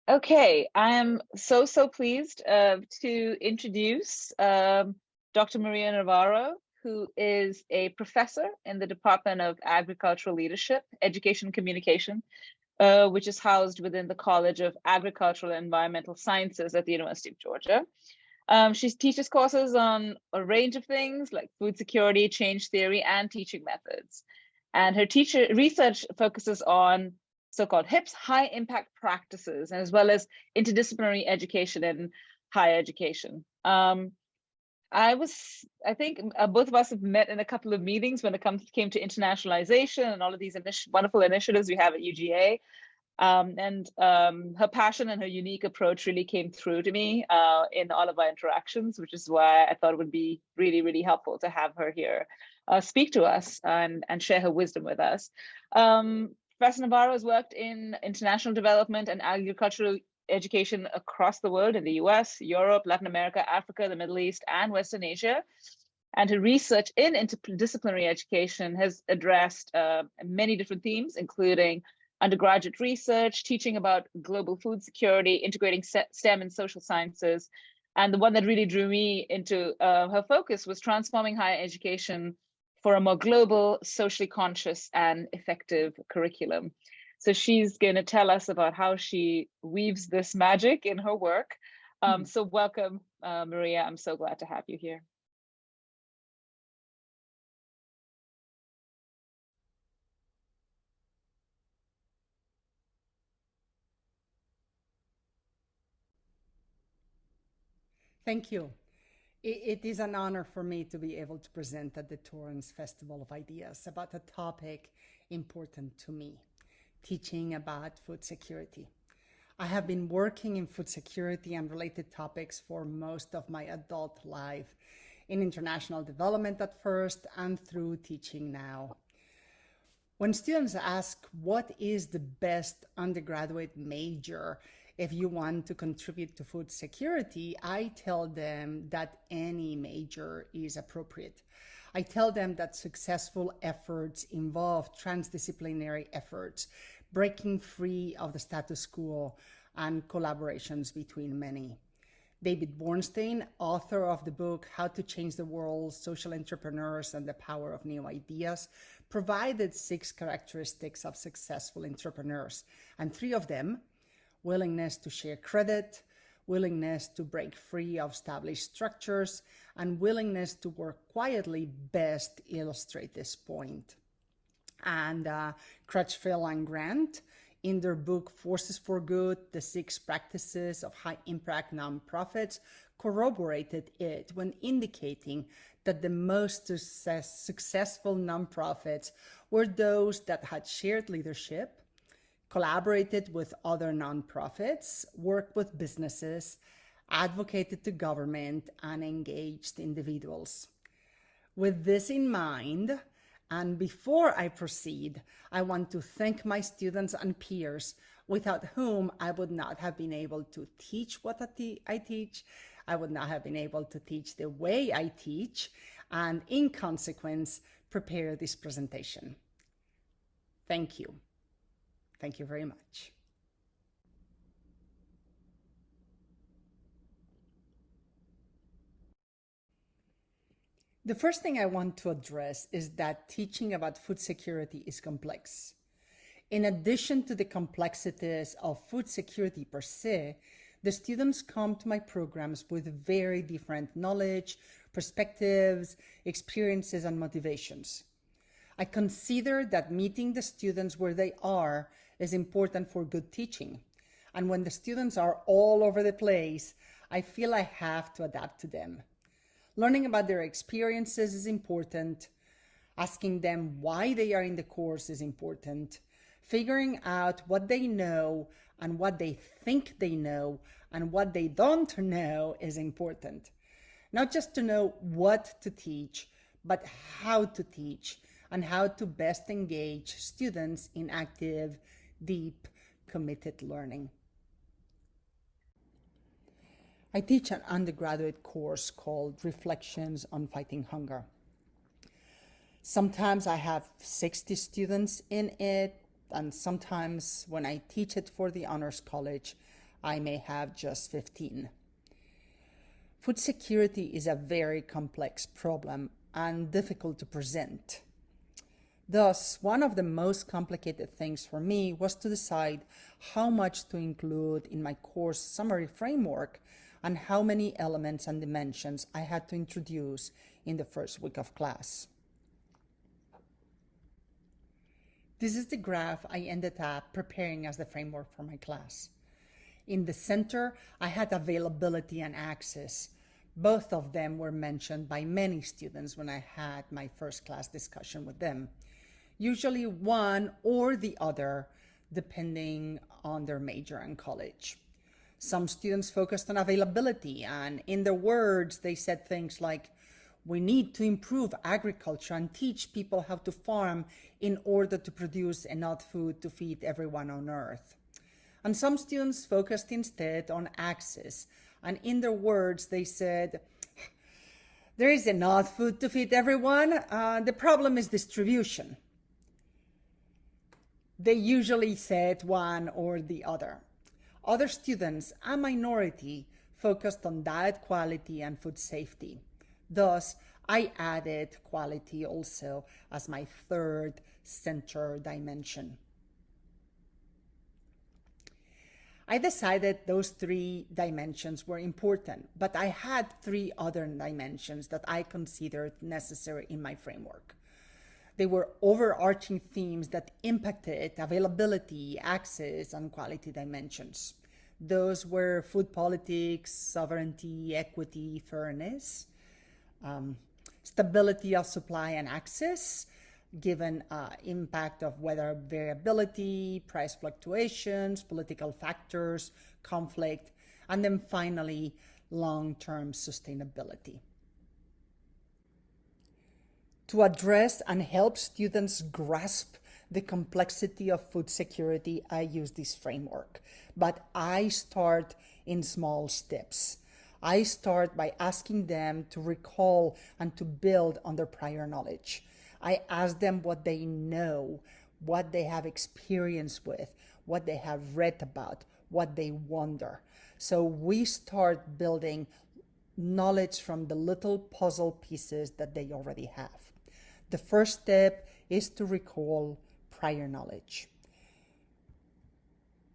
Okay, I am so pleased to introduce Dr. Maria Navarro, who is a professor in the Department of Agricultural Leadership, Education and Communication, which is housed within the College of Agricultural and Environmental Sciences at the University of Georgia. She teaches courses on a range of things like food security, change theory, and teaching methods. And her research focuses on so-called HIPS, high impact practices, as well as interdisciplinary education and higher education. I think both of us have met in a couple of meetings when it came to internationalization and all of these wonderful initiatives we have at UGA. Her passion and her unique approach really came through to me in all of our interactions, which is why I thought it would be really helpful to have her here speak to us and share her wisdom with us. Professor Navarro has worked in international development and agricultural education across the world in the US, Europe, Latin America, Africa, the Middle East, and Western Asia. And her research in interdisciplinary education has addressed many different themes, including undergraduate research, teaching about global food security, integrating STEM and social sciences. And the one that really drew me into her focus was transforming higher education for a more global, socially conscious, and effective curriculum. So she's going to tell us about how she weaves this magic in her work. So welcome, Maria. I'm so glad to have you here. Thank you. It is an honor for me to be able to present at the Torrance Festival of Ideas about a topic important to me, teaching about food security. I have been working in food security and related topics for most of my adult life, in international development at first and through teaching now. When students ask what is the best undergraduate major if you want to contribute to food security, I tell them that any major is appropriate. I tell them that successful efforts involve transdisciplinary efforts, breaking free of the status quo, and collaborations between many. David Bornstein, author of the book How to Change the World, Social Entrepreneurs and the Power of New Ideas, provided 6 characteristics of successful entrepreneurs, and 3 of them, willingness to share credit, willingness to break free of established structures, and willingness to work quietly, best illustrate this point. And Crutchfield and Grant, in their book Forces for Good, the 6 practices of high impact nonprofits, corroborated it when indicating that the most successful nonprofits were those that had shared leadership, collaborated with other nonprofits, worked with businesses, advocated to government, and engaged individuals. With this in mind, and before I proceed, I want to thank my students and peers without whom I would not have been able to teach what I teach. I would not have been able to teach the way I teach, and in consequence, prepare this presentation. Thank you. Thank you very much. The first thing I want to address is that teaching about food security is complex. In addition to the complexities of food security per se, the students come to my programs with very different knowledge, perspectives, experiences, and motivations. I consider that meeting the students where they are is important for good teaching. And when the students are all over the place, I feel I have to adapt to them. Learning about their experiences is important. Asking them why they are in the course is important. Figuring out what they know and what they think they know and what they don't know is important. Not just to know what to teach, but how to teach and how to best engage students in active, deep, committed learning. I teach an undergraduate course called Reflections on Fighting Hunger. Sometimes I have 60 students in it, and sometimes when I teach it for the Honors College, I may have just 15. Food security is a very complex problem and difficult to present. Thus, one of the most complicated things for me was to decide how much to include in my course summary framework and how many elements and dimensions I had to introduce in the first week of class. This is the graph I ended up preparing as the framework for my class. In the center, I had availability and access. Both of them were mentioned by many students when I had my first class discussion with them. Usually one or the other, depending on their major and college. Some students focused on availability, and in their words, they said things like, we need to improve agriculture and teach people how to farm in order to produce enough food to feed everyone on Earth. And some students focused instead on access, and in their words, they said, there is enough food to feed everyone. The problem is distribution. They usually said one or the other. Other students, a minority, focused on diet quality and food safety. Thus, I added quality also as my third center dimension. I decided those 3 dimensions were important, but I had 3 other dimensions that I considered necessary in my framework. They were overarching themes that impacted availability, access, and quality dimensions. Those were food politics, sovereignty, equity, fairness, stability of supply and access, given impact of weather variability, price fluctuations, political factors, conflict, and then finally, long-term sustainability. To address and help students grasp the complexity of food security, I use this framework, but I start in small steps. I start by asking them to recall and to build on their prior knowledge. I ask them what they know, what they have experience with, what they have read about, what they wonder. So we start building knowledge from the little puzzle pieces that they already have. The first step is to recall prior knowledge.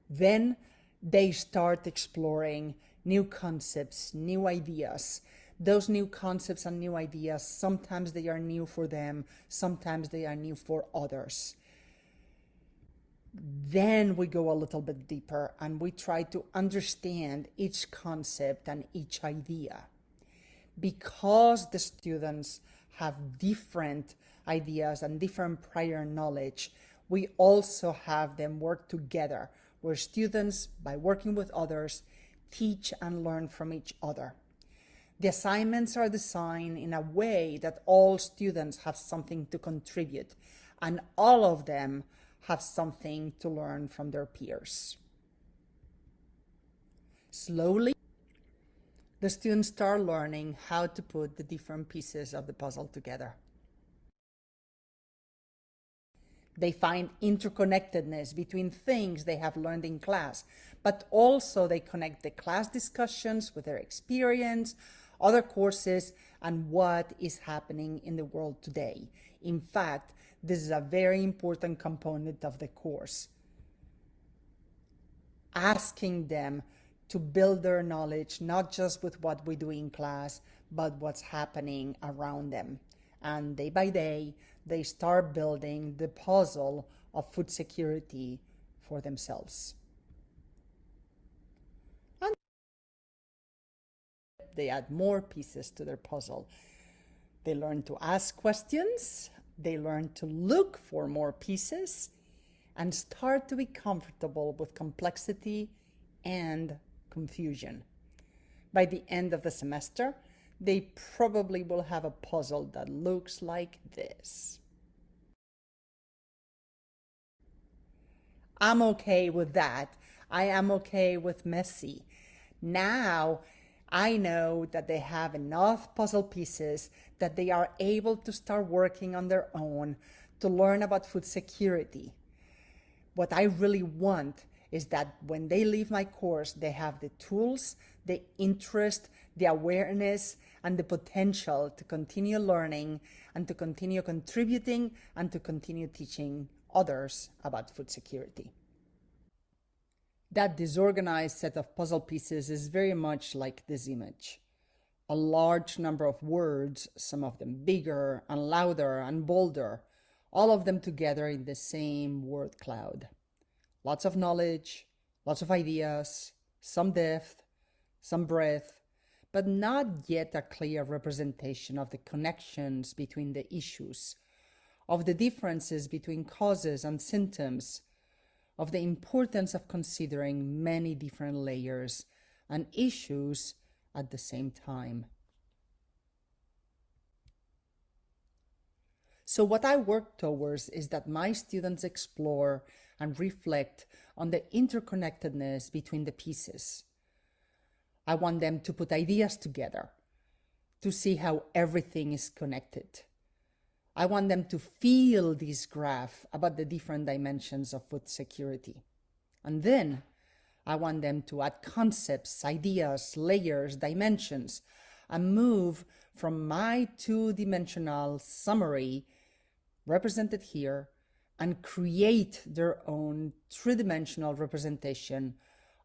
Then they start exploring new concepts, new ideas. Those new concepts and new ideas, sometimes they are new for them, sometimes they are new for others. Then we go a little bit deeper and we try to understand each concept and each idea. Because the students have different ideas and different prior knowledge, we also have them work together, where students, by working with others, teach and learn from each other. The assignments are designed in a way that all students have something to contribute, and all of them have something to learn from their peers. Slowly, the students start learning how to put the different pieces of the puzzle together. They find interconnectedness between things they have learned in class, but also they connect the class discussions with their experience, other courses, and what is happening in the world today. In fact, this is a very important component of the course. Asking them to build their knowledge, not just with what we do in class, but what's happening around them. And day by day, they start building the puzzle of food security for themselves. And they add more pieces to their puzzle. They learn to ask questions, they learn to look for more pieces, and start to be comfortable with complexity and confusion. By the end of the semester, they probably will have a puzzle that looks like this. I'm okay with that. I am okay with messy. Now, I know that they have enough puzzle pieces that they are able to start working on their own to learn about food security. What I really want is that when they leave my course, they have the tools, the interest, the awareness, and the potential to continue learning and to continue contributing and to continue teaching others about food security. That disorganized set of puzzle pieces is very much like this image. A large number of words, some of them bigger and louder and bolder, all of them together in the same word cloud. Lots of knowledge, lots of ideas, some depth, some breadth, but not yet a clear representation of the connections between the issues, of the differences between causes and symptoms, of the importance of considering many different layers and issues at the same time. So what I work towards is that my students explore and reflect on the interconnectedness between the pieces. I want them to put ideas together, to see how everything is connected. I want them to feel this graph about the different dimensions of food security. And then I want them to add concepts, ideas, layers, dimensions, and move from my two-dimensional summary represented here and create their own three-dimensional representation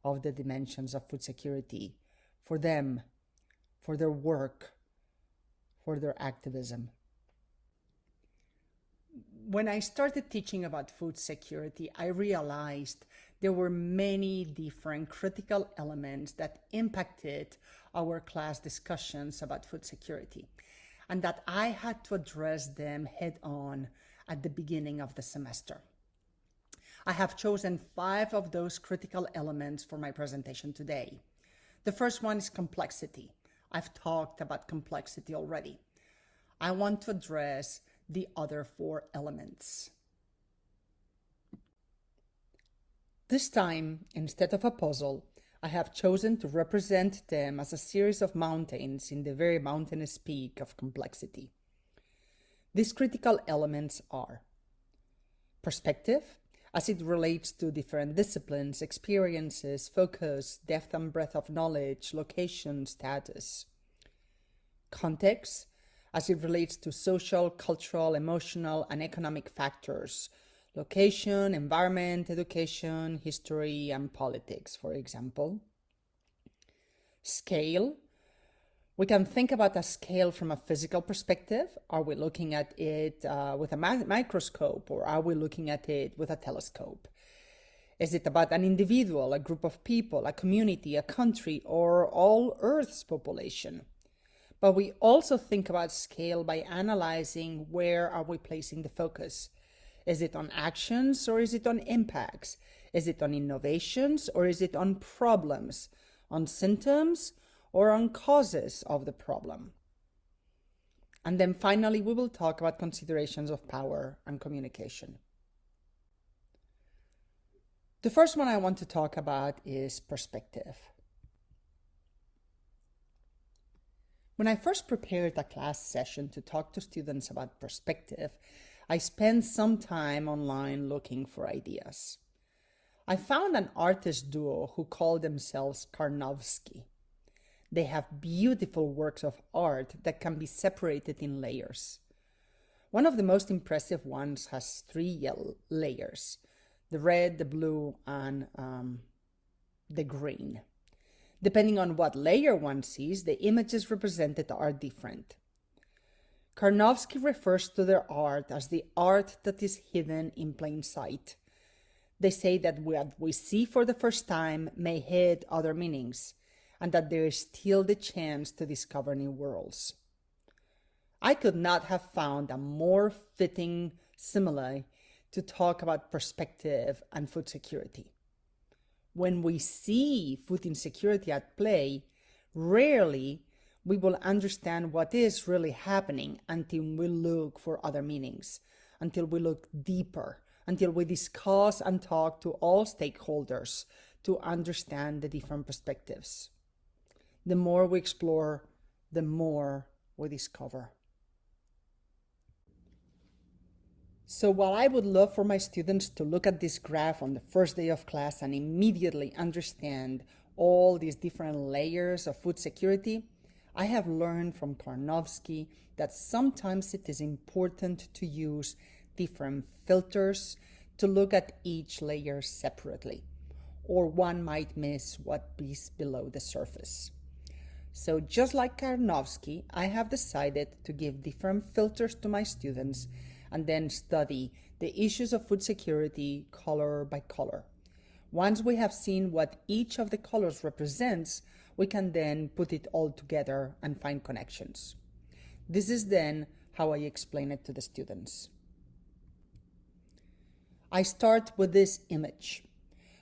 of the dimensions of food security for them, for their work, for their activism. When I started teaching about food security, I realized there were many different critical elements that impacted our class discussions about food security, and that I had to address them head on at the beginning of the semester. I have chosen 5 of those critical elements for my presentation today. The first one is complexity. I've talked about complexity already. I want to address the other 4 elements. This time, instead of a puzzle, I have chosen to represent them as a series of mountains in the very mountainous peak of complexity. These critical elements are perspective, as it relates to different disciplines, experiences, focus, depth and breadth of knowledge, location, status. Context, as it relates to social, cultural, emotional, and economic factors, location, environment, education, history, and politics, for example. Scale. We can think about a scale from a physical perspective. Are we looking at it with a microscope, or are we looking at it with a telescope? Is it about an individual, a group of people, a community, a country, or all Earth's population? But we also think about scale by analyzing where are we placing the focus. Is it on actions or is it on impacts? Is it on innovations or is it on problems? On symptoms or on causes of the problem? And then finally, we will talk about considerations of power and communication. The first one I want to talk about is perspective. When I first prepared a class session to talk to students about perspective, I spent some time online looking for ideas. I found an artist duo who called themselves Karnowski. They have beautiful works of art that can be separated in layers. One of the most impressive ones has 3 layers: the red, the blue, and the green. Depending on what layer one sees, the images represented are different. Karnowski refers to their art as the art that is hidden in plain sight. They say that what we see for the first time may hide other meanings, and that there is still the chance to discover new worlds. I could not have found a more fitting simile to talk about perspective and food security. When we see food insecurity at play, rarely we will understand what is really happening until we look for other meanings, until we look deeper, until we discuss and talk to all stakeholders to understand the different perspectives. The more we explore, the more we discover. So while I would love for my students to look at this graph on the first day of class and immediately understand all these different layers of food security, I have learned from Karnofsky that sometimes it is important to use different filters to look at each layer separately, or one might miss what is below the surface. So just like Karnofsky, I have decided to give different filters to my students and then study the issues of food security color by color. Once we have seen what each of the colors represents, we can then put it all together and find connections. This is then how I explain it to the students. I start with this image.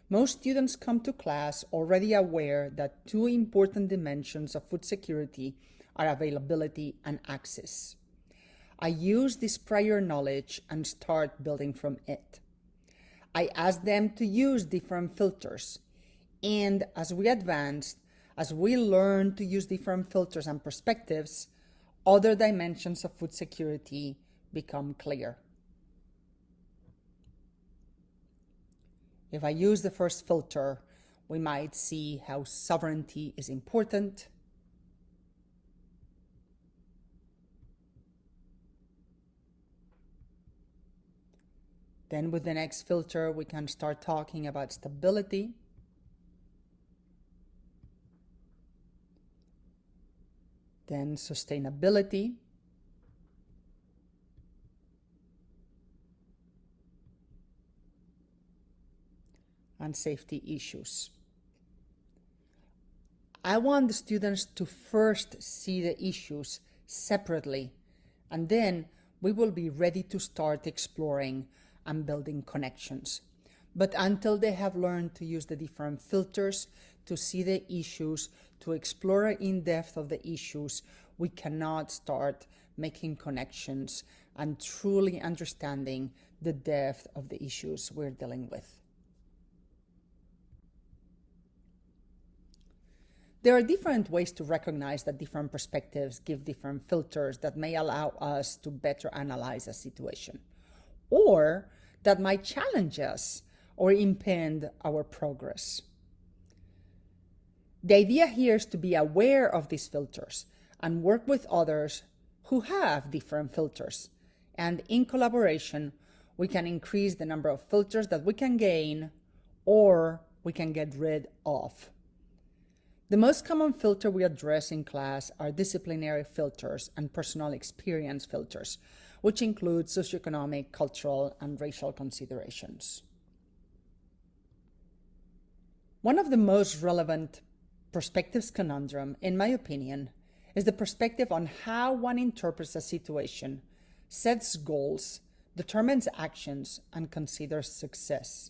Most students come to class already aware that two important dimensions of food security are availability and access. I use this prior knowledge and start building from it. I ask them to use different filters, and as we advance, as we learn to use different filters and perspectives, other dimensions of food security become clear. If I use the first filter, we might see how sovereignty is important. Then with the next filter, we can start talking about stability. Then sustainability. And safety issues. I want the students to first see the issues separately, and then we will be ready to start exploring and building connections. But until they have learned to use the different filters, to see the issues, to explore in depth of the issues, we cannot start making connections and truly understanding the depth of the issues we're dealing with. There are different ways to recognize that different perspectives give different filters that may allow us to better analyze a situation, or that might challenge us or impede our progress. The idea here is to be aware of these filters and work with others who have different filters. And in collaboration, we can increase the number of filters that we can gain or we can get rid of. The most common filter we address in class are disciplinary filters and personal experience filters, which include socioeconomic, cultural, and racial considerations. One of the most relevant perspectives conundrum, in my opinion, is the perspective on how one interprets a situation, sets goals, determines actions, and considers success.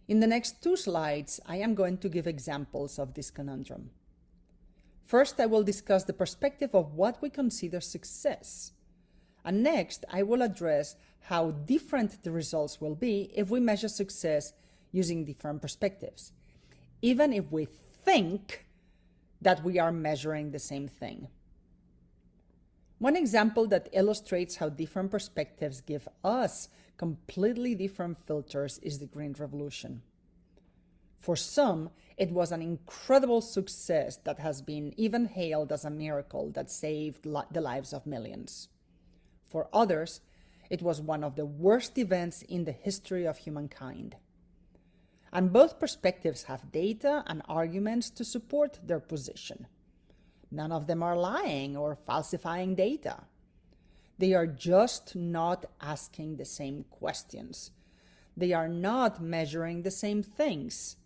In the next 2 slides, I am going to give examples of this conundrum. First, I will discuss the perspective of what we consider success. And next, I will address how different the results will be if we measure success using different perspectives, even if we think that we are measuring the same thing. One example that illustrates how different perspectives give us completely different filters is the Green Revolution. For some, it was an incredible success that has been even hailed as a miracle that saved the lives of millions. For others, it was one of the worst events in the history of humankind. And both perspectives have data and arguments to support their position. None of them are lying or falsifying data. They are just not asking the same questions. They are not measuring the same things.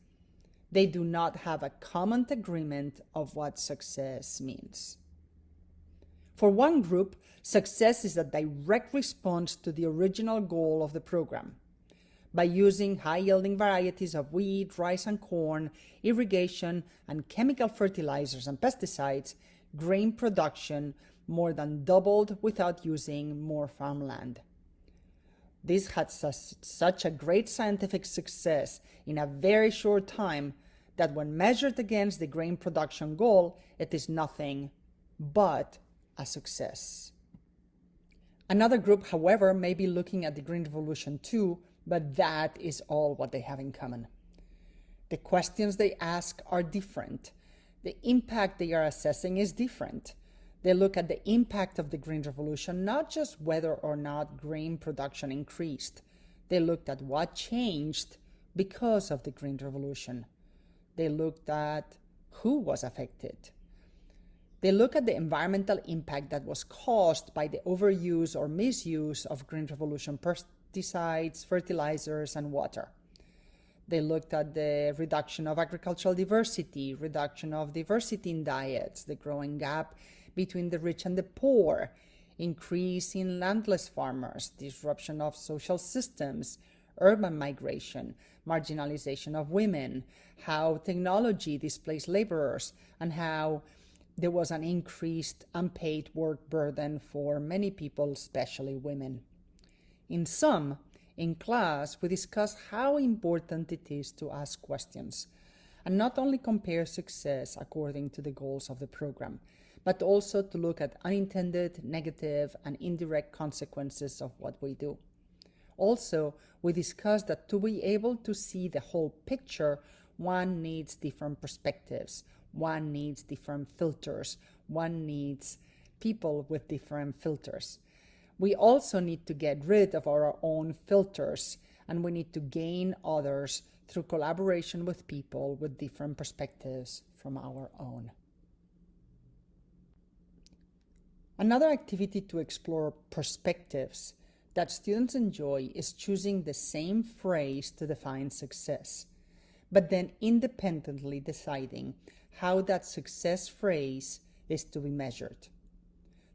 They do not have a common agreement of what success means. For one group, success is a direct response to the original goal of the program. By using high-yielding varieties of wheat, rice, and corn, irrigation, and chemical fertilizers and pesticides, grain production more than doubled without using more farmland. This had such a great scientific success in a very short time that when measured against the grain production goal, it is nothing but a success. Another group, however, may be looking at the Green Revolution too, but that is all what they have in common. The questions they ask are different. The impact they are assessing is different. They look at the impact of the Green Revolution, not just whether or not grain production increased. They looked at what changed because of the Green Revolution. They looked at who was affected. They look at the environmental impact that was caused by the overuse or misuse of Green Revolution pesticides, fertilizers, and water. They looked at the reduction of agricultural diversity, reduction of diversity in diets, the growing gap between the rich and the poor, increase in landless farmers, disruption of social systems, urban migration, marginalization of women, how technology displaced laborers, and how there was an increased unpaid work burden for many people, especially women. In sum, in class, we discuss how important it is to ask questions and not only compare success according to the goals of the program, but also to look at unintended, negative, and indirect consequences of what we do. Also, we discussed that to be able to see the whole picture, one needs different perspectives, one needs different filters, one needs people with different filters. We also need to get rid of our own filters, and we need to gain others through collaboration with people with different perspectives from our own. Another activity to explore perspectives that students enjoy is choosing the same phrase to define success, but then independently deciding how that success phrase is to be measured.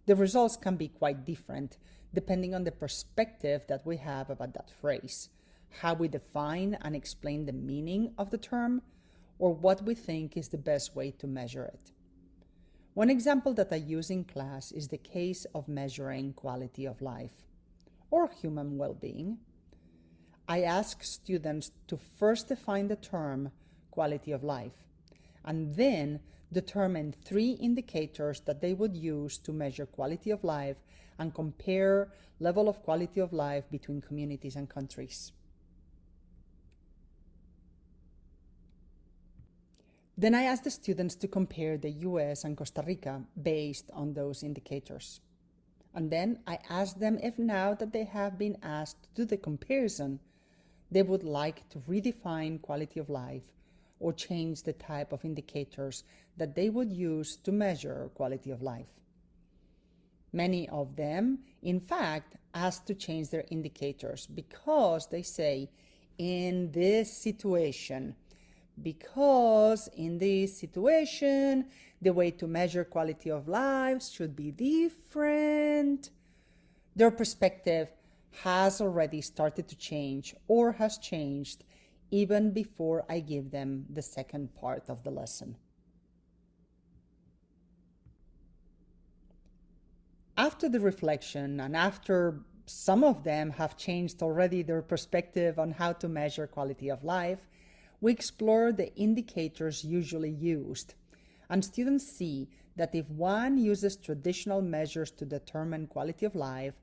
The results can be quite different depending on the perspective that we have about that phrase, how we define and explain the meaning of the term, or what we think is the best way to measure it. One example that I use in class is the case of measuring quality of life or human well-being. I ask students to first define the term quality of life and then determine 3 indicators that they would use to measure quality of life and compare level of quality of life between communities and countries. Then I ask the students to compare the US and Costa Rica based on those indicators. And then I ask them if now that they have been asked to do the comparison, they would like to redefine quality of life or change the type of indicators that they would use to measure quality of life. Many of them, in fact, ask to change their indicators because they say, in this situation, the way to measure quality of life should be different. Their perspective has already started to change or has changed even before I give them the second part of the lesson. After the reflection and after some of them have changed already their perspective on how to measure quality of life, we explore the indicators usually used, and students see that if one uses traditional measures to determine quality of life,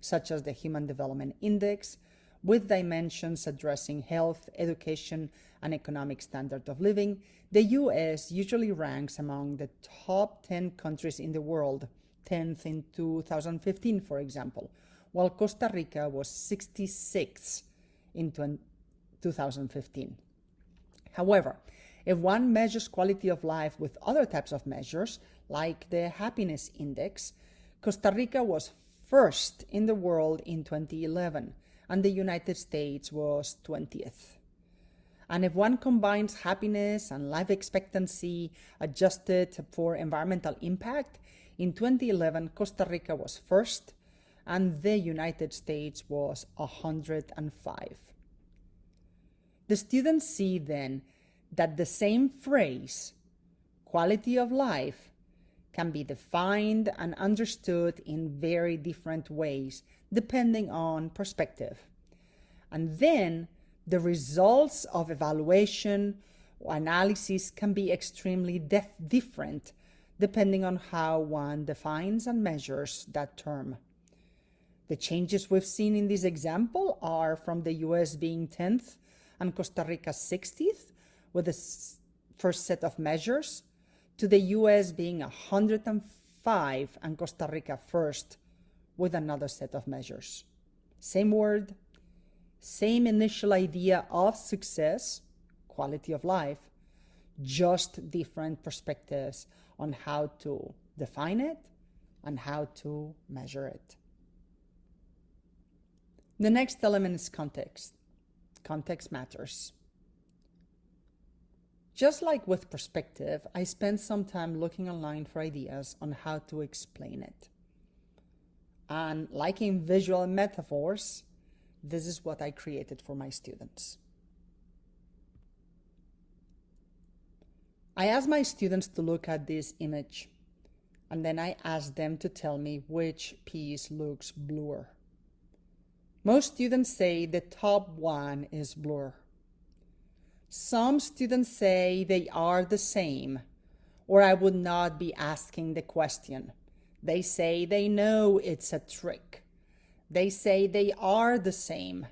such as the Human Development Index, with dimensions addressing health, education, and economic standard of living, the US usually ranks among the top 10 countries in the world, 10th in 2015, for example, while Costa Rica was 66th in 2015. However, if one measures quality of life with other types of measures, like the Happiness Index, Costa Rica was first in the world in 2011, and the United States was 20th. And if one combines happiness and life expectancy adjusted for environmental impact, in 2011, Costa Rica was first, and the United States was 105. The students see then that the same phrase, quality of life, can be defined and understood in very different ways depending on perspective. And then the results of evaluation or analysis can be extremely different depending on how one defines and measures that term. The changes we've seen in this example are from the US being 10th and Costa Rica 60th with the first set of measures, to the US being 105 and Costa Rica first with another set of measures. Same word, same initial idea of success, quality of life, just different perspectives on how to define it and how to measure it. The next element is context. Context matters. Just like with perspective, I spent some time looking online for ideas on how to explain it. And like in visual metaphors, this is what I created for my students. I asked my students to look at this image, and then I asked them to tell me which piece looks bluer. Most students say the top one is bluer. Some students say they are the same, or I would not be asking the question. They say they know it's a trick. They say they are the same.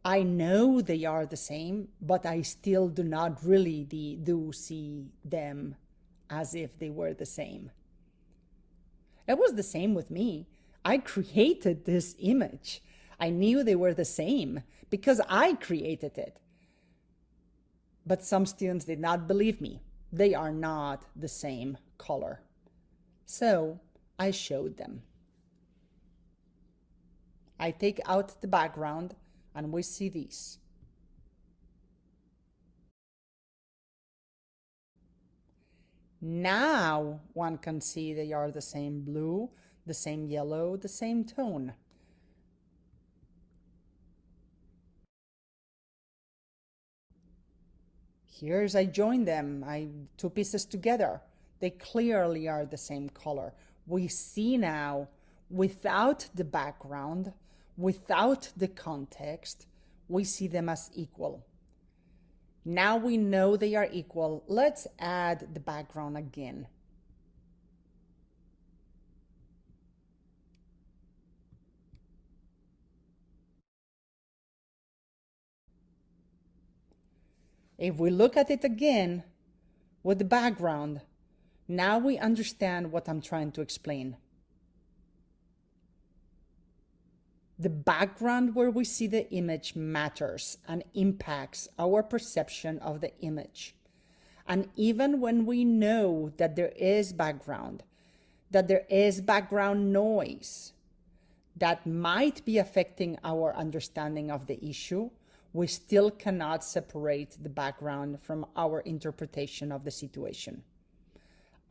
I know they are the same, but I still do not really do see them as if they were the same. It was the same with me. I created this image. I knew they were the same because I created it. But some students did not believe me. They are not the same color. So I showed them. I take out the background and we see these. Now one can see they are the same blue, the same yellow, the same tone. Here's I join them, two pieces together. They clearly are the same color. We see now, without the background, without the context, we see them as equal. Now we know they are equal. Let's add the background again. If we look at it again with the background, now we understand what I'm trying to explain. The background where we see the image matters and impacts our perception of the image. And even when we know that there is background noise that might be affecting our understanding of the issue, we still cannot separate the background from our interpretation of the situation.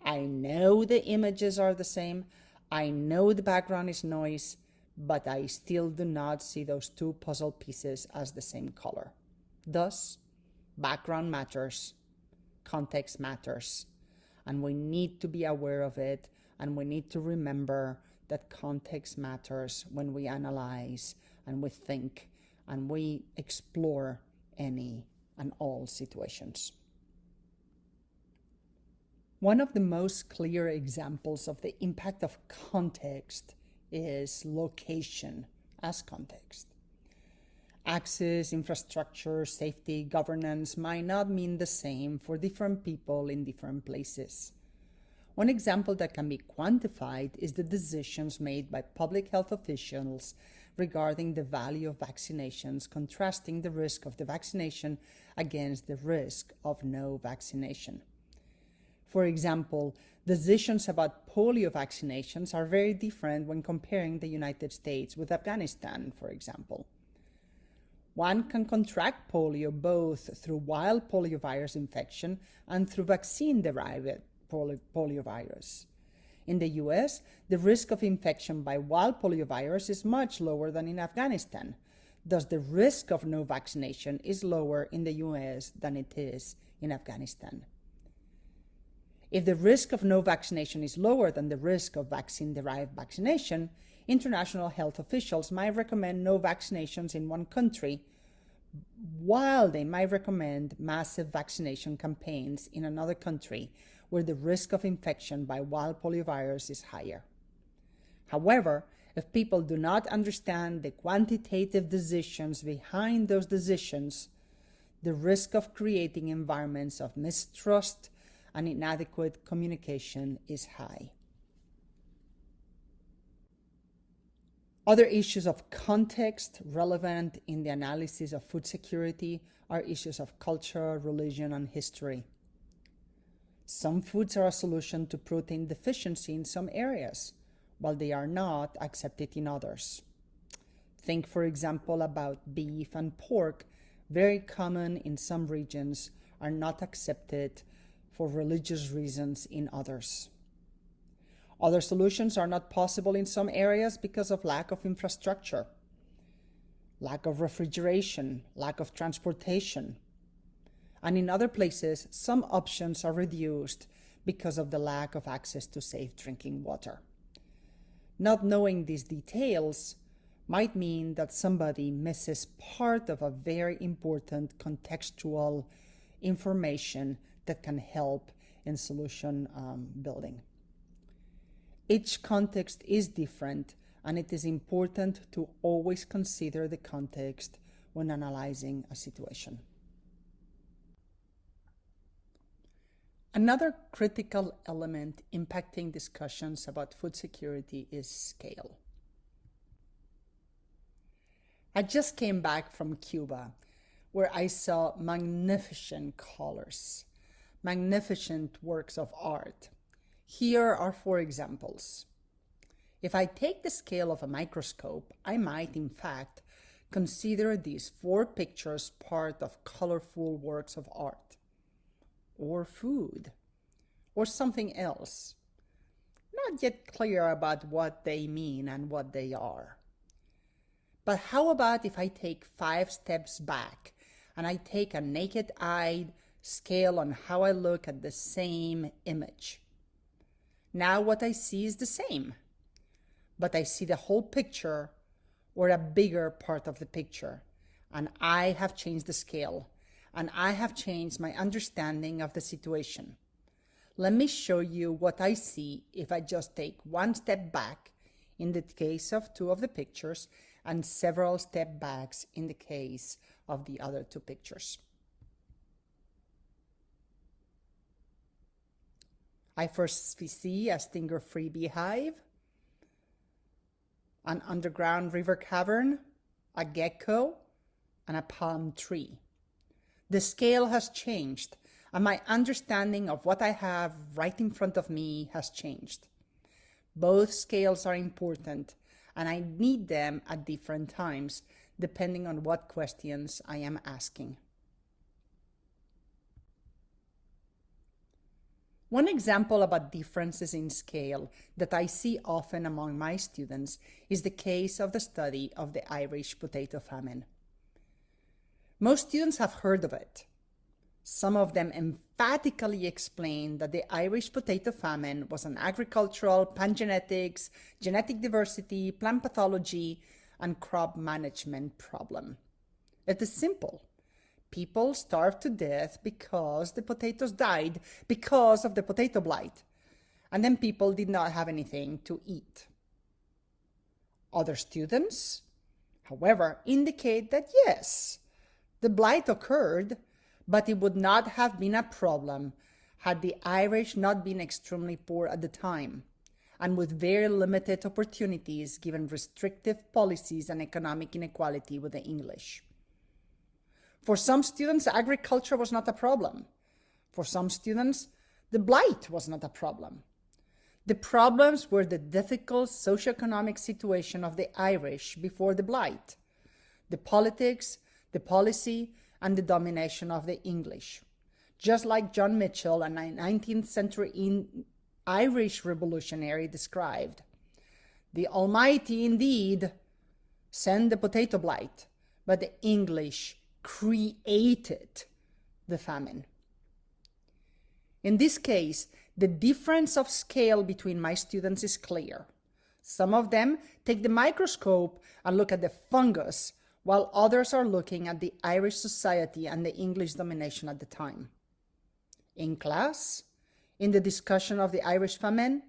I know the images are the same. I know the background is noise, but I still do not see those two puzzle pieces as the same color. Thus, background matters, context matters, and we need to be aware of it, and we need to remember that context matters when we analyze and we think and we explore any and all situations. One of the most clear examples of the impact of context is location as context. Access, infrastructure, safety, governance might not mean the same for different people in different places. One example that can be quantified is the decisions made by public health officials regarding the value of vaccinations, contrasting the risk of the vaccination against the risk of no vaccination. For example, decisions about polio vaccinations are very different when comparing the United States with Afghanistan, for example. One can contract polio both through wild poliovirus infection and through vaccine-derived poliovirus. In the US, the risk of infection by wild poliovirus is much lower than in Afghanistan. Thus, the risk of no vaccination is lower in the US than it is in Afghanistan. If the risk of no vaccination is lower than the risk of vaccine-derived vaccination, international health officials might recommend no vaccinations in one country, while they might recommend massive vaccination campaigns in another country where the risk of infection by wild poliovirus is higher. However, If people do not understand the quantitative decisions behind those decisions, the risk of creating environments of mistrust and inadequate communication is high. Other issues of context relevant in the analysis of food security are issues of culture, religion, and history. Some foods are a solution to protein deficiency in some areas, while they are not accepted in others. Think, for example, about beef and pork, very common in some regions, are not accepted for religious reasons in others. Other solutions are not possible in some areas because of lack of infrastructure, lack of refrigeration, lack of transportation. And in other places, some options are reduced because of the lack of access to safe drinking water. Not knowing these details might mean that somebody misses part of a very important contextual information that can help in solution building. Each context is different, and it is important to always consider the context when analyzing a situation. Another critical element impacting discussions about food security is scale. I just came back from Cuba, where I saw magnificent colors, magnificent works of art. Here are 4 examples. If I take the scale of a microscope, I might, in fact, consider these 4 pictures part of colorful works of art, or food, or something else. Not yet clear about what they mean and what they are. But how about if I take 5 steps back and I take a naked-eyed scale on how I look at the same image? Now what I see is the same, but I see the whole picture or a bigger part of the picture, and I have changed the scale, and I have changed my understanding of the situation. Let me show you what I see if I just take 1 step back in the case of 2 of the pictures and several step backs in the case of the other 2 pictures. I first see a stinger-free beehive, an underground river cavern, a gecko, and a palm tree. The scale has changed, and my understanding of what I have right in front of me has changed. Both scales are important, and I need them at different times, depending on what questions I am asking. One example about differences in scale that I see often among my students is the case of the study of the Irish potato famine. Most students have heard of it. Some of them emphatically explain that the Irish potato famine was an agricultural, pangenetics, genetic diversity, plant pathology, and crop management problem. It is simple. People starved to death because the potatoes died because of the potato blight, and then people did not have anything to eat. Other students, however, indicate that yes, the blight occurred, but it would not have been a problem had the Irish not been extremely poor at the time, and with very limited opportunities given restrictive policies and economic inequality with the English. For some students, agriculture was not a problem. For some students, the blight was not a problem. The problems were the difficult socioeconomic situation of the Irish before the blight, the politics, the policy, and the domination of the English. Just like John Mitchell, a 19th century Irish revolutionary, described, "The Almighty indeed sent the potato blight, but the English created the famine." In this case, the difference of scale between my students is clear. Some of them take the microscope and look at the fungus, while others are looking at the Irish society and the English domination at the time. In class, in the discussion of the Irish famine,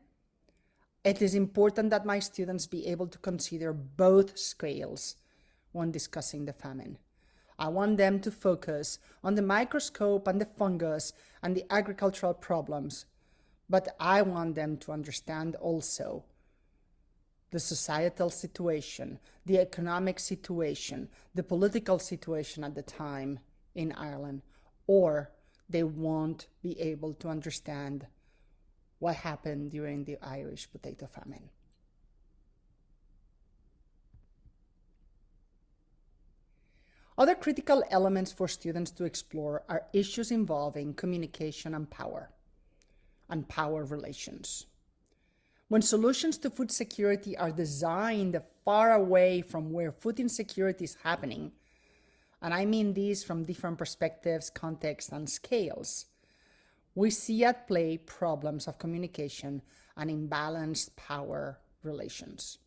It is important that my students be able to consider both scales when discussing the famine. I want them to focus on the microscope and the fungus and the agricultural problems, but I want them to understand also the societal situation, the economic situation, the political situation at the time in Ireland, or they won't be able to understand what happened during the Irish potato famine. Other critical elements for students to explore are issues involving communication and power relations. When solutions to food security are designed far away from where food insecurity is happening, and I mean these from different perspectives, contexts, and scales, we see at play problems of communication and imbalanced power relations.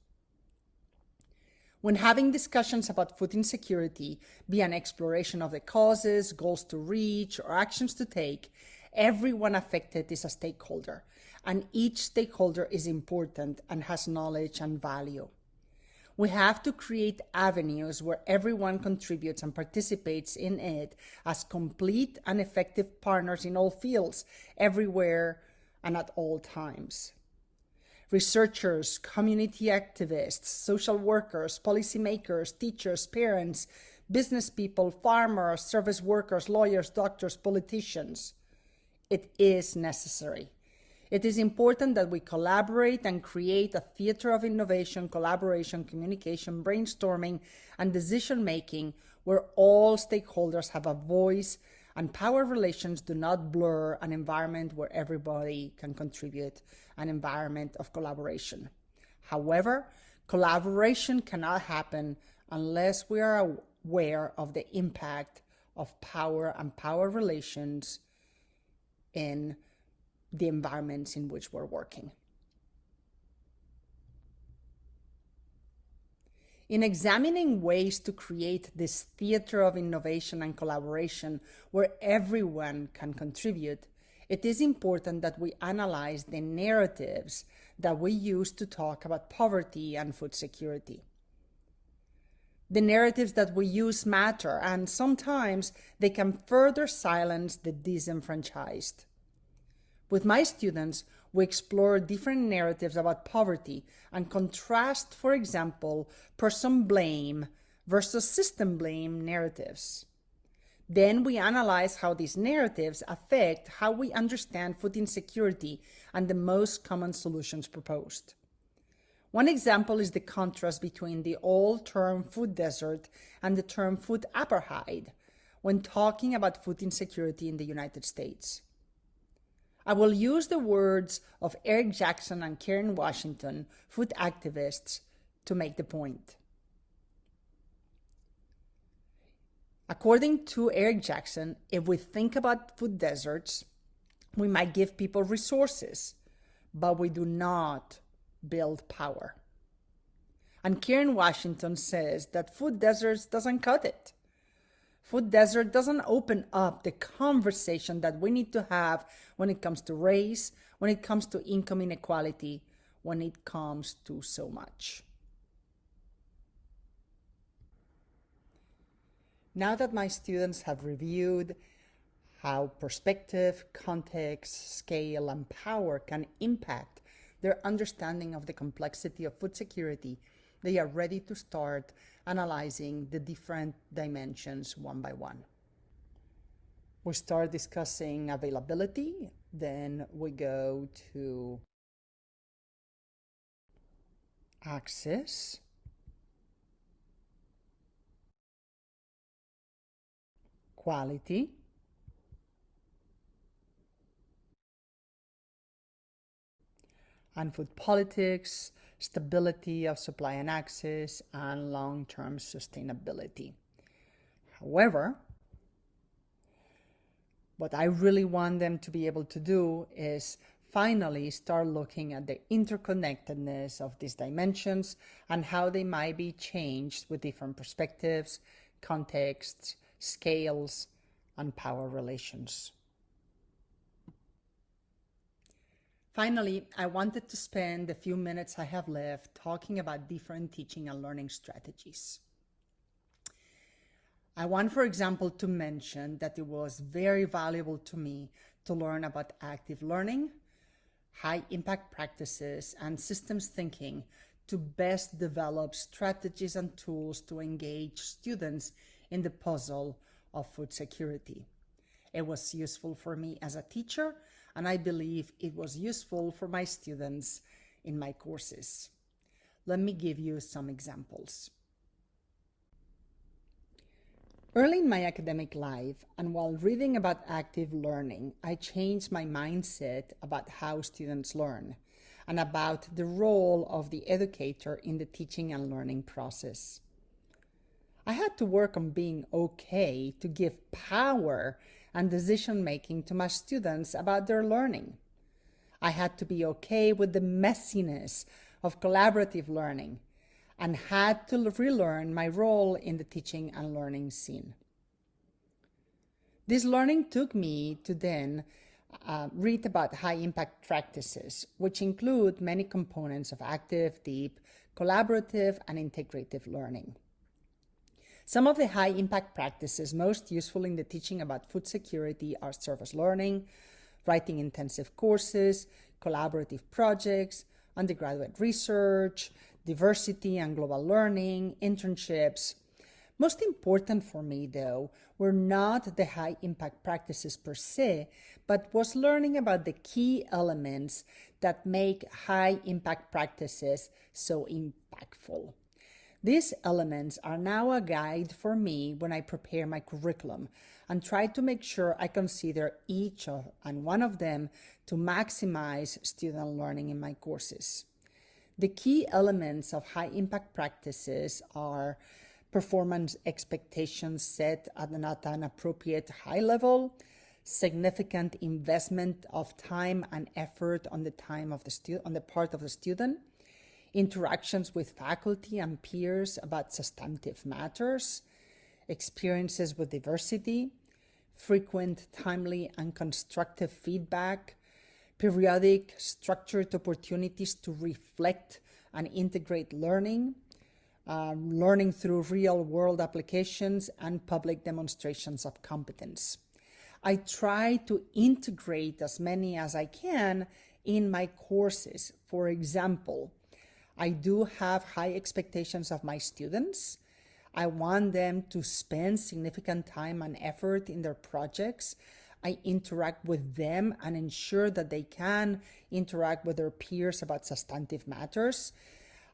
When having discussions about food insecurity, be an exploration of the causes, goals to reach, or actions to take, everyone affected is a stakeholder, and each stakeholder is important and has knowledge and value. We have to create avenues where everyone contributes and participates in it as complete and effective partners in all fields, everywhere and at all times. Researchers, community activists, social workers, policymakers, teachers, parents, business people, farmers, service workers, lawyers, doctors, politicians. It is necessary. It is important that we collaborate and create a theater of innovation, collaboration, communication, brainstorming, and decision-making where all stakeholders have a voice and power relations do not blur an environment where everybody can contribute, an environment of collaboration. However, collaboration cannot happen unless we are aware of the impact of power and power relations in the environments in which we're working. In examining ways to create this theater of innovation and collaboration where everyone can contribute, it is important that we analyze the narratives that we use to talk about poverty and food security. The narratives that we use matter, and sometimes they can further silence the disenfranchised. With my students, we explore different narratives about poverty and contrast, for example, person blame versus system blame narratives. Then we analyze how these narratives affect how we understand food insecurity and the most common solutions proposed. One example is the contrast between the old term food desert and the term food apartheid when talking about food insecurity in the United States. I will use the words of Eric Jackson and Karen Washington, food activists, to make the point. According to Eric Jackson, if we think about food deserts, we might give people resources, but we do not build power. And Karen Washington says that food deserts doesn't cut it. Food desert doesn't open up the conversation that we need to have when it comes to race, when it comes to income inequality, when it comes to so much. Now that my students have reviewed how perspective, context, scale, and power can impact their understanding of the complexity of food security, they are ready to start analyzing the different dimensions one by one. We start discussing availability, then we go to access, quality, and food politics, stability of supply and access, and long-term sustainability. However, what I really want them to be able to do is finally start looking at the interconnectedness of these dimensions and how they might be changed with different perspectives, contexts, scales, and power relations. Finally, I wanted to spend the few minutes I have left talking about different teaching and learning strategies. I want, for example, to mention that it was very valuable to me to learn about active learning, high impact practices, and systems thinking to best develop strategies and tools to engage students in the puzzle of food security. It was useful for me as a teacher, and I believe it was useful for my students in my courses. Let me give you some examples. Early in my academic life, and while reading about active learning, I changed my mindset about how students learn and about the role of the educator in the teaching and learning process. I had to work on being okay to give power and decision making to my students about their learning. I had to be okay with the messiness of collaborative learning and had to relearn my role in the teaching and learning scene. This learning took me to then read about high impact practices, which include many components of active, deep, collaborative, and integrative learning. Some of the high impact practices most useful in the teaching about food security are service learning, writing intensive courses, collaborative projects, undergraduate research, diversity and global learning, internships. Most important for me, though, were not the high impact practices per se, but was learning about the key elements that make high impact practices so impactful. These elements are now a guide for me when I prepare my curriculum and try to make sure I consider each and one of them to maximize student learning in my courses. The key elements of high impact practices are performance expectations set at an appropriate high level, significant investment of time and effort on the part of the student, interactions with faculty and peers about substantive matters, experiences with diversity, frequent, timely, and constructive feedback, periodic, structured opportunities to reflect and integrate learning, learning through real-world applications, and public demonstrations of competence. I try to integrate as many as I can in my courses. For example, I do have high expectations of my students. I want them to spend significant time and effort in their projects. I interact with them and ensure that they can interact with their peers about substantive matters.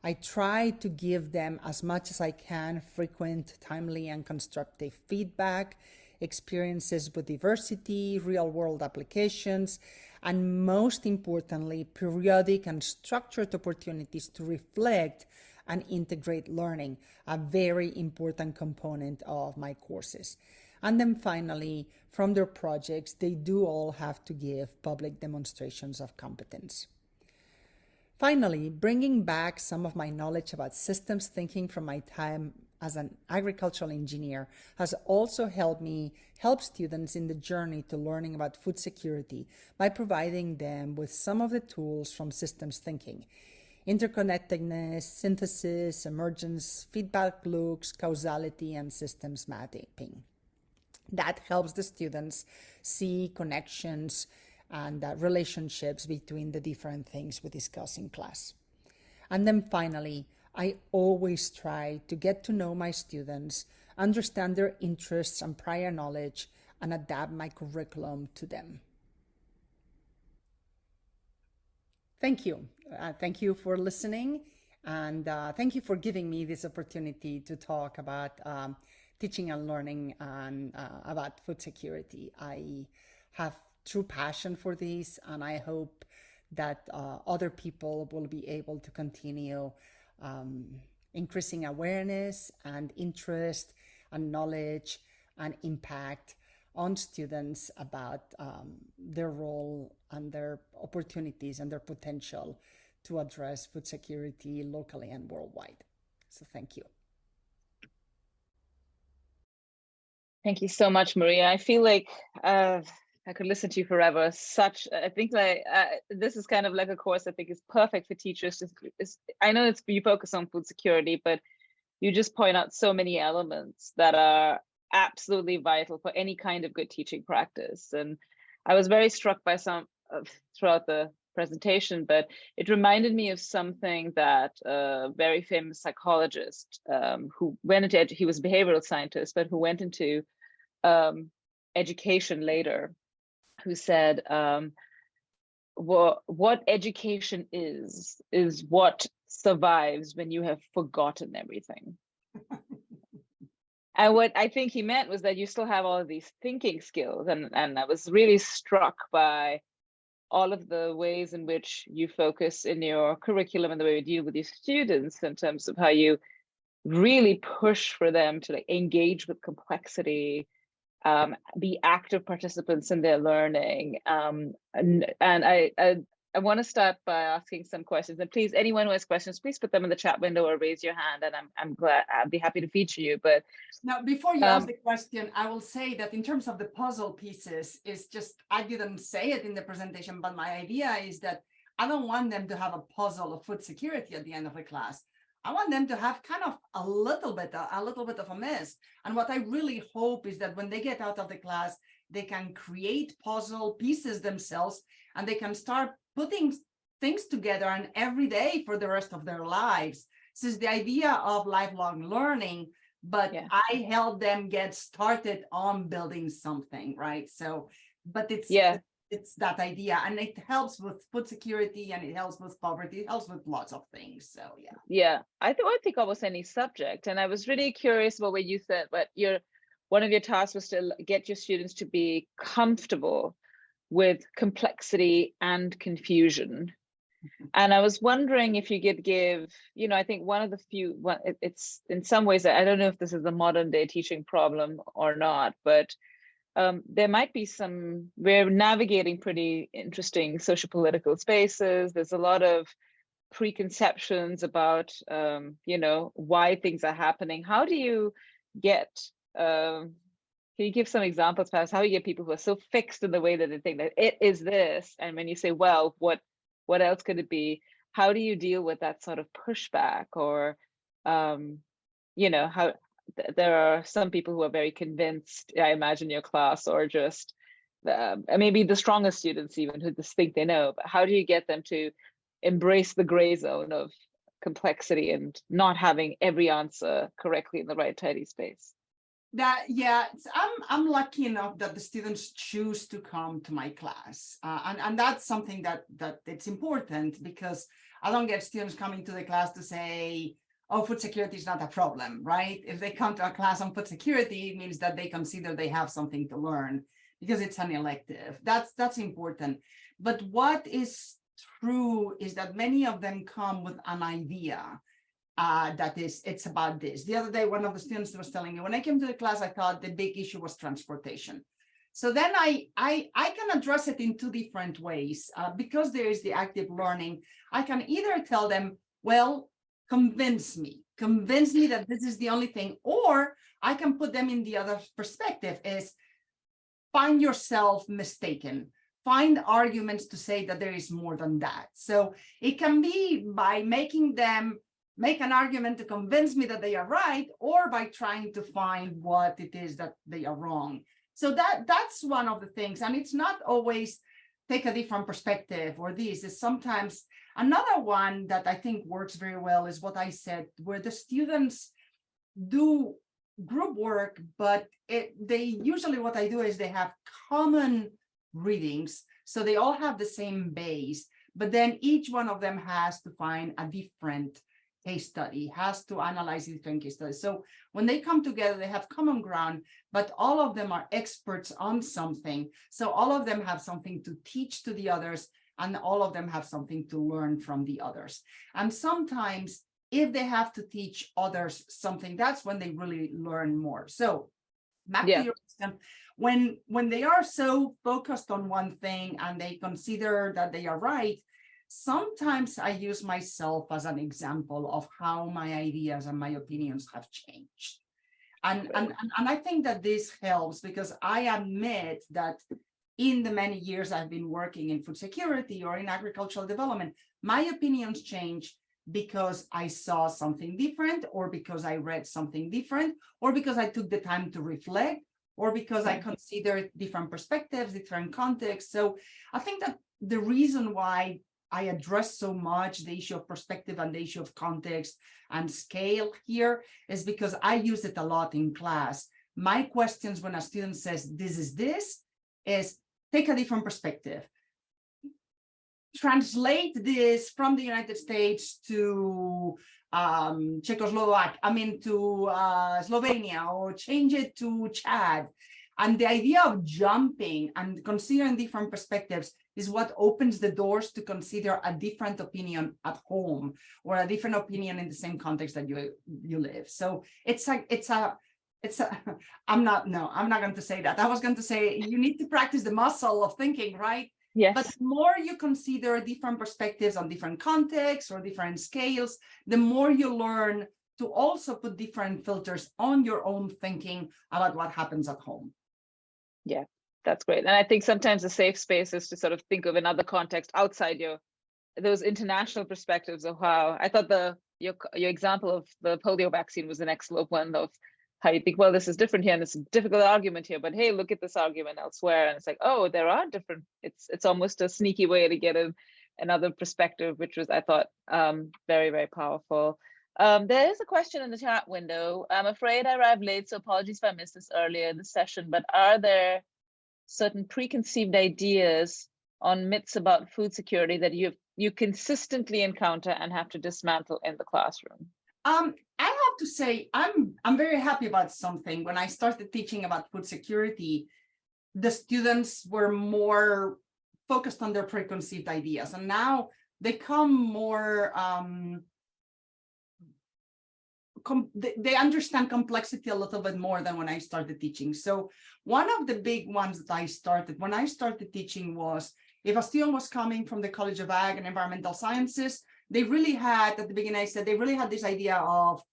I try to give them as much as I can frequent, timely, and constructive feedback, experiences with diversity, real-world applications, and most importantly, periodic and structured opportunities to reflect and integrate learning, a very important component of my courses. And then finally, from their projects, they do all have to give public demonstrations of competence. Finally, bringing back some of my knowledge about systems thinking from my time as an agricultural engineer has also helped me help students in the journey to learning about food security by providing them with some of the tools from systems thinking: interconnectedness, synthesis, emergence, feedback loops, causality, and systems mapping. That helps the students see connections and relationships between the different things we discuss in class. And then finally, I always try to get to know my students, understand their interests and prior knowledge, and adapt my curriculum to them. Thank you. Thank you for listening, and thank you for giving me this opportunity to talk about teaching and learning and about food security. I have true passion for this, and I hope that other people will be able to continue increasing awareness and interest and knowledge and impact on students about their role and their opportunities and their potential to address food security locally and worldwide. So thank you. Thank you so much, Maria. I feel like I could listen to you forever. I think like this is kind of like a course I think is perfect for teachers. I know you focus on food security, but you just point out so many elements that are absolutely vital for any kind of good teaching practice. And I was very struck by some throughout the presentation, but it reminded me of something that a very famous psychologist who went into, he was a behavioral scientist, but who went into education later, who said, what education is what survives when you have forgotten everything. And what I think he meant was that you still have all of these thinking skills. And I was really struck by all of the ways in which you focus in your curriculum and the way you deal with your students in terms of how you really push for them to like engage with complexity, be active participants in their learning. And I want to start by asking some questions. And please, anyone who has questions, please put them in the chat window or raise your hand, and I'm glad, I'd be happy to feature you. But now, before you ask the question, I will say that in terms of the puzzle pieces, is just, I didn't say it in the presentation, but my idea is that I don't want them to have a puzzle of food security at the end of the class. I want them to have kind of a little bit of a mess. And what I really hope is that when they get out of the class, they can create puzzle pieces themselves, and they can start putting things together and every day for the rest of their lives. This is the idea of lifelong learning, but yeah. I help them get started on building something, right? So, but it's that idea, and it helps with food security, and it helps with poverty, it helps with lots of things. So yeah, I think almost any subject. And I was really curious about what you said, but one of your tasks was to get your students to be comfortable with complexity and confusion. And I was wondering if you could give, I think one of the few, it's in some ways, I don't know if this is a modern day teaching problem or not, but there might be we're navigating pretty interesting social political spaces. There's a lot of preconceptions about, why things are happening. How do you get, can you give some examples, perhaps, how you get people who are so fixed in the way that they think that it is this, and when you say, well, what else could it be? How do you deal with that sort of pushback? Or, how there are some people who are very convinced, I imagine your class, or just maybe the strongest students even, who just think they know, but how do you get them to embrace the gray zone of complexity and not having every answer correctly in the right tidy space? I'm lucky enough that the students choose to come to my class, and that's something that it's important, because I don't get students coming to the class to say, oh, food security is not a problem, right? If they come to a class on food security, it means that they consider they have something to learn because it's an elective. That's important. But what is true is that many of them come with an idea. It's about this. The other day, one of the students was telling me, when I came to the class, I thought the big issue was transportation. So then I can address it in two different ways. Because there is the active learning, I can either tell them, well, convince me that this is the only thing, or I can put them in the other perspective, is find yourself mistaken. Find arguments to say that there is more than that. So it can be by making them make an argument to convince me that they are right, or by trying to find what it is that they are wrong. So that's one of the things. And it's not always take a different perspective, or this is sometimes another one that I think works very well is what I said, where the students do group work, but they usually, what I do is they have common readings. So they all have the same base, but then each one of them has to find a different case study, has to analyze different case studies. So when they come together, they have common ground, but all of them are experts on something. So all of them have something to teach to the others, and all of them have something to learn from the others. And sometimes if they have to teach others something, that's when they really learn more. So back to your question, when they are so focused on one thing and they consider that they are right, sometimes I use myself as an example of how my ideas and my opinions have changed. And I think that this helps, because I admit that in the many years I've been working in food security or in agricultural development, my opinions change because I saw something different, or because I read something different, or because I took the time to reflect, or because I considered different perspectives, different contexts. So I think that the reason why I address so much the issue of perspective and the issue of context and scale here is because I use it a lot in class. My questions when a student says, this is take a different perspective. Translate this from the United States to Slovenia, or change it to Chad. And the idea of jumping and considering different perspectives is what opens the doors to consider a different opinion at home, or a different opinion in the same context that you live. So I'm not going to say that. I was going to say you need to practice the muscle of thinking, right? Yes. But the more you consider different perspectives on different contexts or different scales, the more you learn to also put different filters on your own thinking about what happens at home. Yeah, that's great. And I think sometimes the safe space is to sort of think of another context outside those international perspectives of how. I thought your example of the polio vaccine was an excellent one of how you think, well, this is different here and it's a difficult argument here, but hey, look at this argument elsewhere. And it's like, oh, there are different, it's almost a sneaky way to get another perspective, which was, I thought, very, very powerful. There is a question in the chat window. I'm afraid I arrived late, so apologies if I missed this earlier in the session, but are there certain preconceived ideas on myths about food security that you consistently encounter and have to dismantle in the classroom? I have to say, I'm very happy about something. When I started teaching about food security, the students were more focused on their preconceived ideas, and now they come more, they understand complexity a little bit more than when I started teaching. So one of the big ones that I started when I started teaching was, if a student was coming from the College of Ag and Environmental Sciences, they really had, at the beginning I said, they really had this idea of,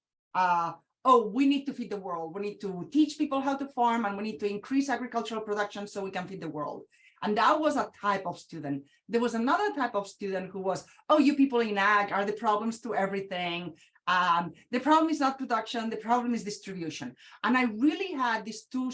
oh, we need to feed the world. We need to teach people how to farm, and we need to increase agricultural production so we can feed the world. And that was a type of student. There was another type of student who was, oh, you people in ag are the problems to everything. The problem is not production, the problem is distribution. And I really had these two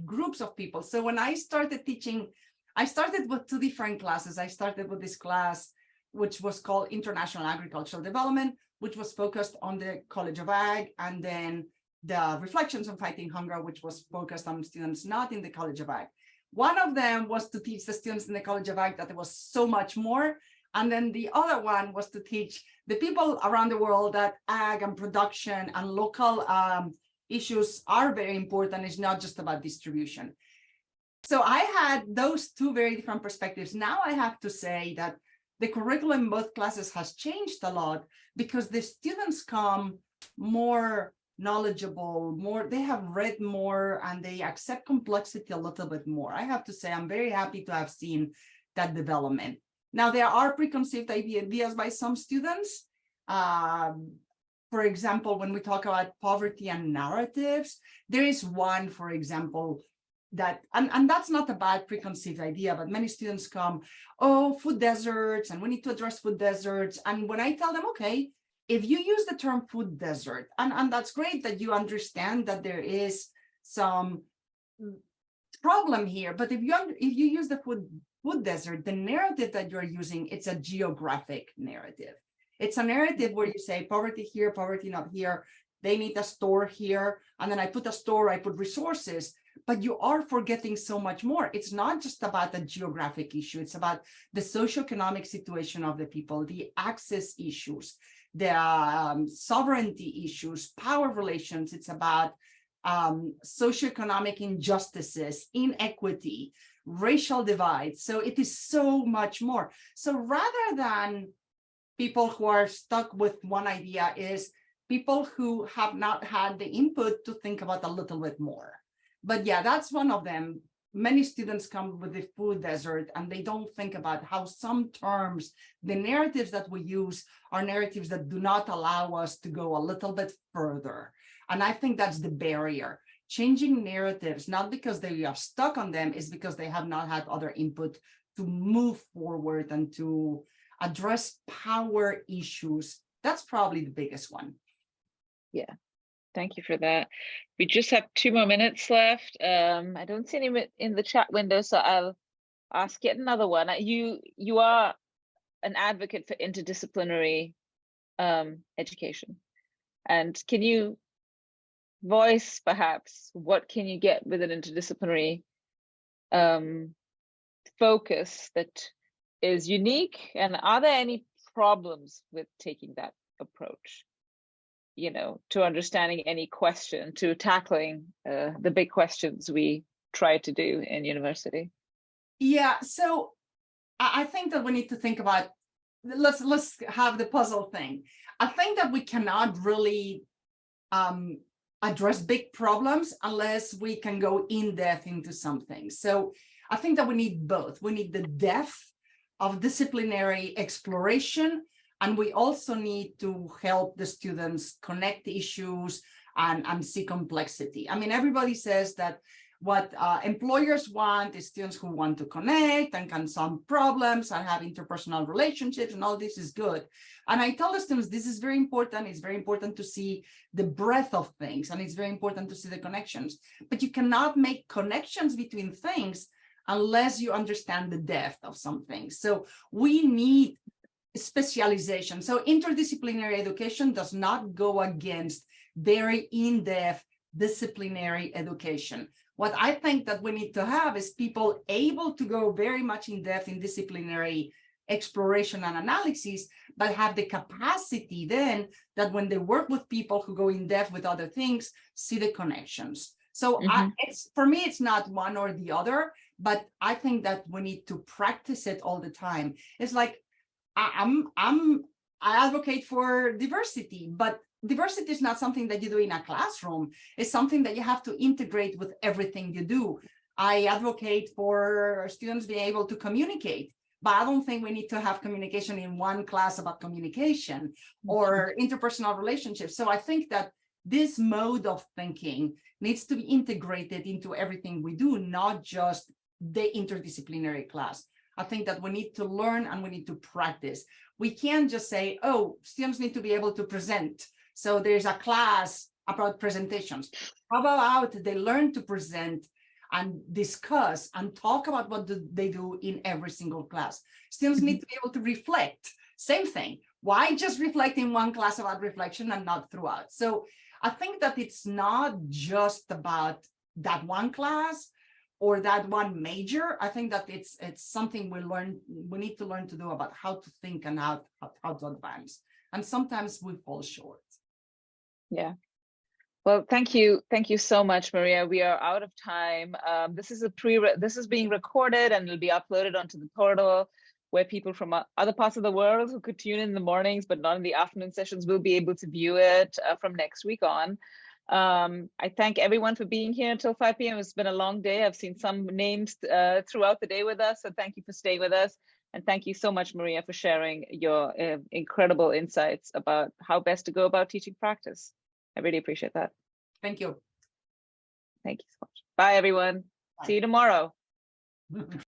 groups of people. So when I started teaching, I started with two different classes. I started with this class, which was called International Agricultural Development, which was focused on the College of Ag, and then the Reflections on Fighting Hunger, which was focused on students not in the College of Ag. One of them was to teach the students in the College of Ag that there was so much more. And then the other one was to teach the people around the world that ag and production and local issues are very important. It's not just about distribution. So I had those two very different perspectives. Now I have to say that the curriculum in both classes has changed a lot, because the students come more knowledgeable, they have read more, and they accept complexity a little bit more. I have to say, I'm very happy to have seen that development. Now, there are preconceived ideas by some students. For example, when we talk about poverty and narratives, there is one, for example, that, and that's not a bad preconceived idea, but many students come, oh, food deserts, and we need to address food deserts. And when I tell them, okay, if you use the term food desert, and that's great that you understand that there is some problem here, but if you use the food desert, the narrative that you're using, it's a geographic narrative. It's a narrative where you say poverty here, poverty not here, they need a store here, and then I put a store, I put resources, but you are forgetting so much more. It's not just about the geographic issue, it's about the socioeconomic situation of the people, the access issues, the sovereignty issues, power relations. It's about socioeconomic injustices, inequity, racial divides. So it is so much more. So rather than people who are stuck with one idea, is people who have not had the input to think about a little bit more. But yeah, that's one of them. Many students come with the food desert, and they don't think about how some terms, the narratives that we use, are narratives that do not allow us to go a little bit further. And I think that's the barrier. changing narratives, not because they are stuck on them, is because they have not had other input to move forward and to address power issues. That's probably the biggest one. Yeah, thank you for that. We just have 2 more minutes left. I don't see any in the chat window, so I'll ask yet another one. You are an advocate for interdisciplinary education, and can you voice perhaps what can you get with an interdisciplinary focus that is unique, and are there any problems with taking that approach, you know, to understanding any question, to tackling the big questions we try to do in university? Yeah, so I think that we need to think about, let's have the puzzle thing. I think that we cannot really address big problems unless we can go in depth into something. So I think that we need both. We need the depth of disciplinary exploration, and we also need to help the students connect issues and see complexity. I mean, everybody says that what employers want is students who want to connect and can solve problems and have interpersonal relationships, and all this is good. And I tell the students, this is very important. It's very important to see the breadth of things, and it's very important to see the connections. But you cannot make connections between things unless you understand the depth of some things. So we need specialization. So interdisciplinary education does not go against very in-depth disciplinary education. What I think that we need to have is people able to go very much in depth in disciplinary exploration and analysis, but have the capacity then that when they work with people who go in depth with other things, see the connections. So it's, for me, it's not one or the other, but I think that we need to practice it all the time. It's like, I advocate for diversity, but diversity is not something that you do in a classroom. It's something that you have to integrate with everything you do. I advocate for students being able to communicate, but I don't think we need to have communication in one class about communication or interpersonal relationships. So I think that this mode of thinking needs to be integrated into everything we do, not just the interdisciplinary class. I think that we need to learn and we need to practice. We can't just say, oh, students need to be able to present, so there's a class about presentations. How about they learn to present and discuss and talk about what they do in every single class? Students need to be able to reflect. Same thing. Why just reflect in one class about reflection and not throughout? So I think that it's not just about that one class or that one major. I think that it's something we need to learn to do about how to think and how to advance. And sometimes we fall short. Yeah. Well, thank you so much, Maria. We are out of time. This is being recorded and it'll be uploaded onto the portal, where people from other parts of the world who could tune in the mornings but not in the afternoon sessions will be able to view it from next week on. I thank everyone for being here until 5 p.m. It's been a long day. I've seen some names throughout the day with us, so thank you for staying with us. And thank you so much, Maria, for sharing your incredible insights about how best to go about teaching practice. I really appreciate that. Thank you. Thank you so much. Bye, everyone. Bye. See you tomorrow.